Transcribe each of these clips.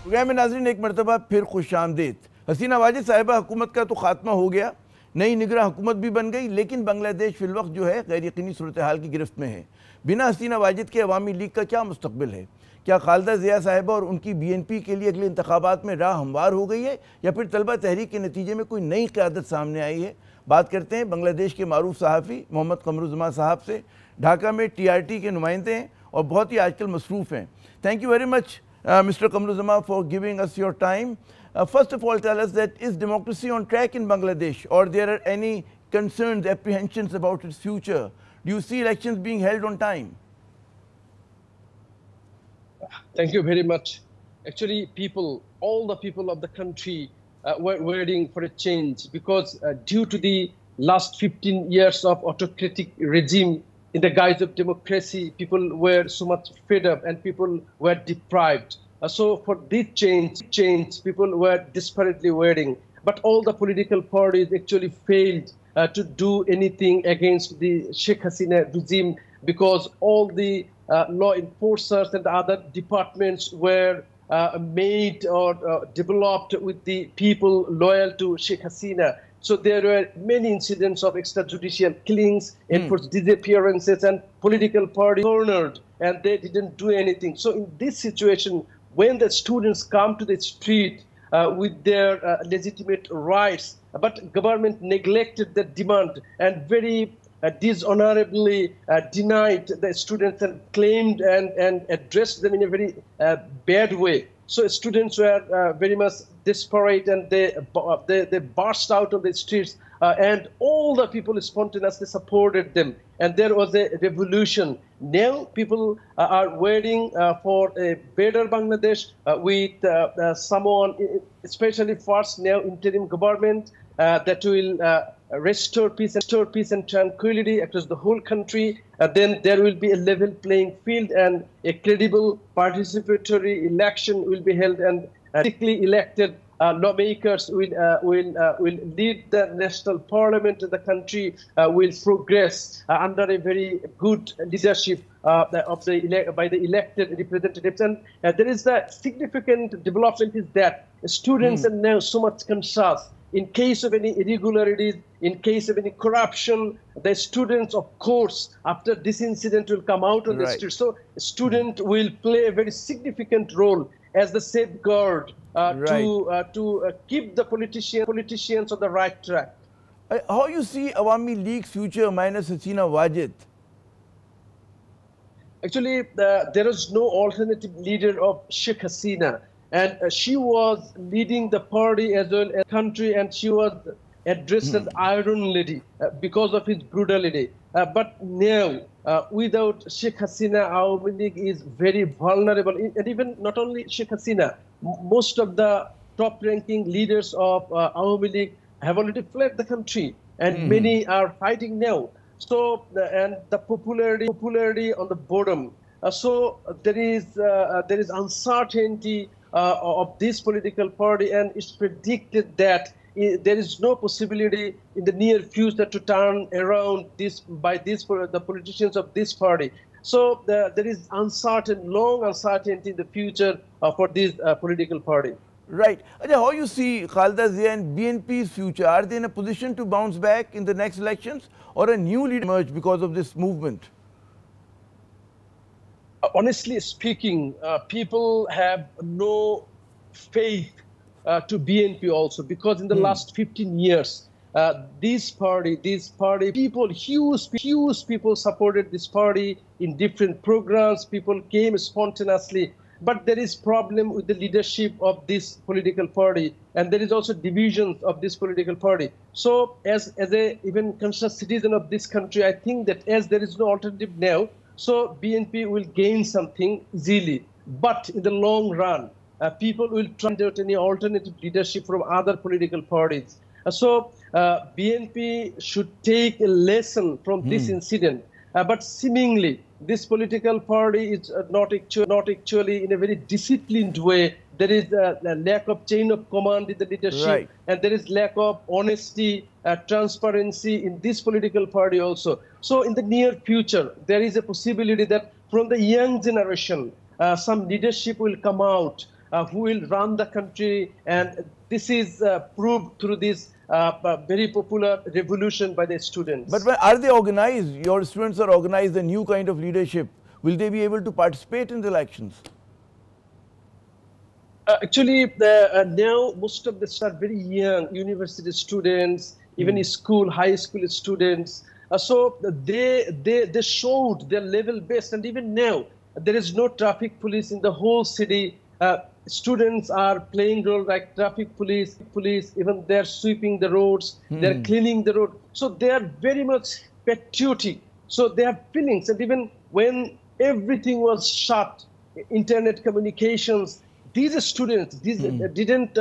Programme में नाज़रीन एक मरतबा फिर खुशामदीद। हसीना वाजिद साहिबा हुकूमत का तो खात्मा हो गया, नई निगरां हुकूमत भी बन गई, लेकिन बांग्लादेश फिलवक्त जो है गैर यकीनी सूरत हाल की गिरफ्त में है। बिना हसीना वाजिद के अवामी लीग का क्या मुस्तकबिल है? क्या खालिदा ज़िया साहिबा और उनकी BNP के लिए अगले इंतखाबात में राह हमवार हो गई है, या फिर तलबा तहरीक के नतीजे में कोई नई क़यादत सामने आई है? बात करते हैं बांग्लादेश के मारूफ सहाफ़ी मोहम्मद क़मर ज़मान साहब से। ढाका में TRT के नुमाइंदे हैं और बहुत ही आजकल मसरूफ़ हैं। Thank you very much Mr. Qamar Zaman for giving us your time. First of all, tell us that is democracy on track in Bangladesh, or there are any concerns, apprehensions about its future? Do you see elections being held on time? Thank you very much. Actually, all the people of the country were waiting for a change because due to the last 15 years of autocratic regime in the guise of democracy, people were so much fed up and people were deprived. So for this change, people were desperately waiting. But all the political parties actually failed to do anything against the Sheikh Hasina regime because all the law enforcers and other departments were made or developed with the people loyal to Sheikh Hasina. So there were many incidents of extrajudicial killings, enforced disappearances, and political parties cornered, and they didn't do anything. So in this situation, when the students come to the street with their legitimate rights, but government neglected the demand and very dishonorably denied the students and claimed and addressed them in a very bad way. So students were very much desperate, and they burst out on the streets, and all the people spontaneously supported them, and there was a revolution. Now people are waiting for a better Bangladesh with someone, especially first now interim government that will restore peace and tranquility across the whole country. Then there will be a level playing field, and a credible participatory election will be held, and politically elected lawmakers will lead the national parliament. The country will progress under a very good leadership by the elected representatives. And there is a significant development is that students are now so much conscious. In case of any irregularities, in case of any corruption, the students, of course, after this incident will come out on the street. So a student will play a very significant role as the safeguard to keep the politicians on the right track. How you see Awami League's future minus Hasina Wajid? Actually, there is no alternative leader of Sheikh Hasina. And she was leading the party as well as country, and she was addressed as Iron Lady because of his brutality. But now, without Sheikh Hasina, Awami League is very vulnerable. And even not only Sheikh Hasina, most of the top-ranking leaders of Awami League have already fled the country, and many are fighting now. So, and the popularity on the bottom. So there is uncertainty of this political party, and it's predicted that there is no possibility in the near future to turn around the politicians of this party. So there is long uncertainty in the future for this political party. Right. How you see Khalida Zia and BNP's future? Are they in a position to bounce back in the next elections, or a new leader emerge because of this movement? Honestly speaking, people have no faith to BNP also, because in the last 15 years, this party, huge people supported this party in different programs. People came spontaneously, but there is problem with the leadership of this political party, and there is also divisions of this political party. So, as a even conscious citizen of this country, I think that as there is no alternative now, so BNP will gain something easily, but in the long run, people will try out any alternative leadership from other political parties. So BNP should take a lesson from this incident, but seemingly this political party is not actually in a very disciplined way. There is a lack of chain of command in the leadership, and there is lack of honesty, transparency in this political party also. So in the near future, there is a possibility that from the young generation, some leadership will come out who will run the country, and this is proved through this very popular revolution by the students. But are they organized? Your students are organized, a new kind of leadership. Will they be able to participate in the elections? Actually, now most of them are very young, university students, even school, high school students. So they showed their level best, and even now there is no traffic police in the whole city. Students are playing role like traffic police, even they're sweeping the roads, they're cleaning the road. So they are very much patriotic. So they have feelings, and even when everything was shut, internet communications, these students didn't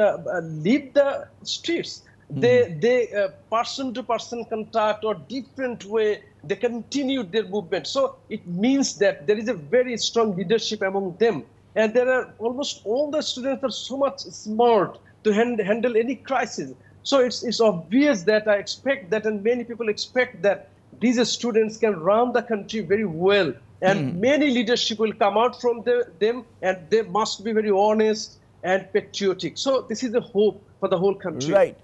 leave the streets. They person-to-person contact or different way, they continued their movement. So it means that there is a very strong leadership among them. And there are almost all the students are so much smart to handle any crisis. So it's obvious that I expect that, and many people expect that these students can run the country very well. And many leadership will come out from them, and they must be very honest and patriotic. So this is the hope for the whole country. Right.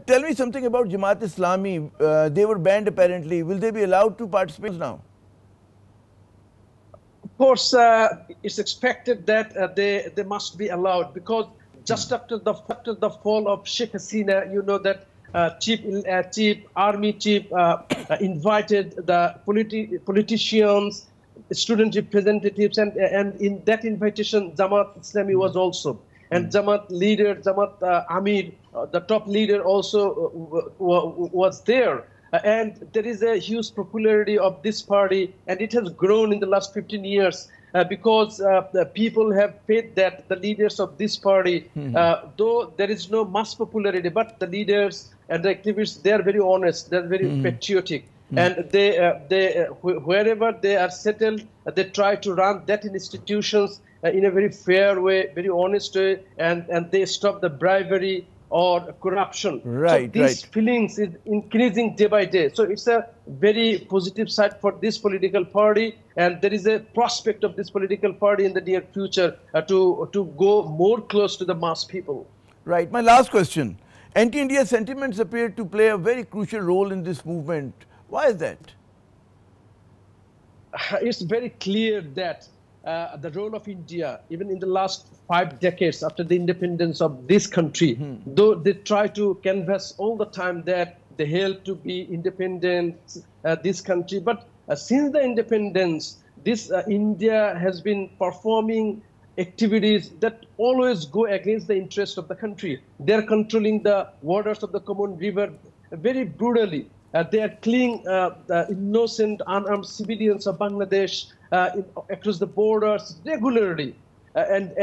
Tell me something about Jamaat Islami. They were banned apparently. Will they be allowed to participate now? Of course, it's expected that they must be allowed, because just after the fall of Sheikh Hasina, you know that army chief invited the politicians, student representatives, and in that invitation, Jamaat Islami was also. And Jamaat leader, Amir, the top leader also was there. And there is a huge popularity of this party, and it has grown in the last 15 years because the people have faith that the leaders of this party, though there is no mass popularity, but the leaders and the activists, they are very honest, they are very patriotic. And they wherever they are settled, they try to run that institutions in a very fair way, very honest way, and they stop the bribery or corruption. Right, so these feelings is increasing day by day. So it's a very positive side for this political party, and there is a prospect of this political party in the near future to go more close to the mass people. Right. My last question. Anti-India sentiments appear to play a very crucial role in this movement. Why is that? It's very clear that the role of India, even in the last 5 decades after the independence of this country, though they try to canvass all the time that they help to be independent, this country, but since the independence, this India has been performing activities that always go against the interest of the country. They're controlling the waters of the common river very brutally. They are killing the innocent, unarmed civilians of Bangladesh across the borders regularly, and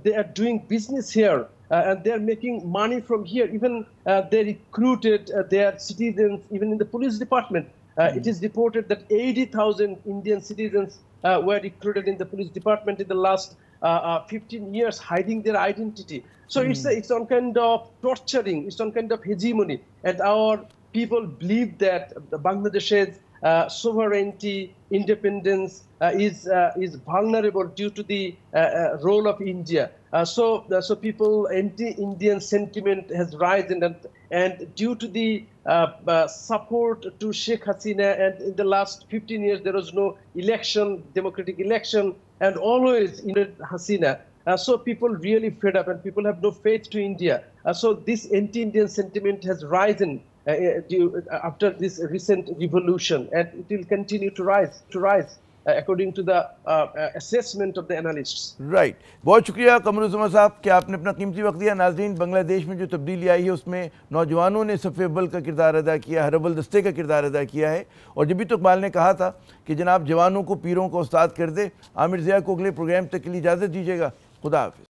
they are doing business here, and they are making money from here. Even they recruited their citizens, even in the police department. It is reported that 80,000 Indian citizens were recruited in the police department in the last 15 years, hiding their identity. So it's some kind of torturing, it's some kind of hegemony, and our people believe that the Bangladesh's sovereignty, independence is vulnerable due to the role of India. So people, anti-Indian sentiment has risen, and due to the support to Sheikh Hasina, and in the last 15 years there was no election, democratic election, and always in Hasina. So people really fed up, and people have no faith to India. So this anti-Indian sentiment has risen after this recent revolution, and it will continue to rise according to the assessment of the analysts. Right. बहुत शुक्रिया कमर ज़मान साहब कि आपने अपना कीमती वक्त दिया। नाज़रीन, बांग्लादेश में जो तब्दीली आई है उसमें नौजवानों ने सफ़े अव्वल का किरदार अदा किया, हरबल दस्ते का किरदार अदा किया है। और जब भी तो इकबाल ने कहा था कि जनाब जवानों को पीरों को उस्ताद कर दे, आमिर ज़िया को अगले प्रोग्राम तक के लिए इजाज़त दीजिएगा। खुदा हाफ़िज़।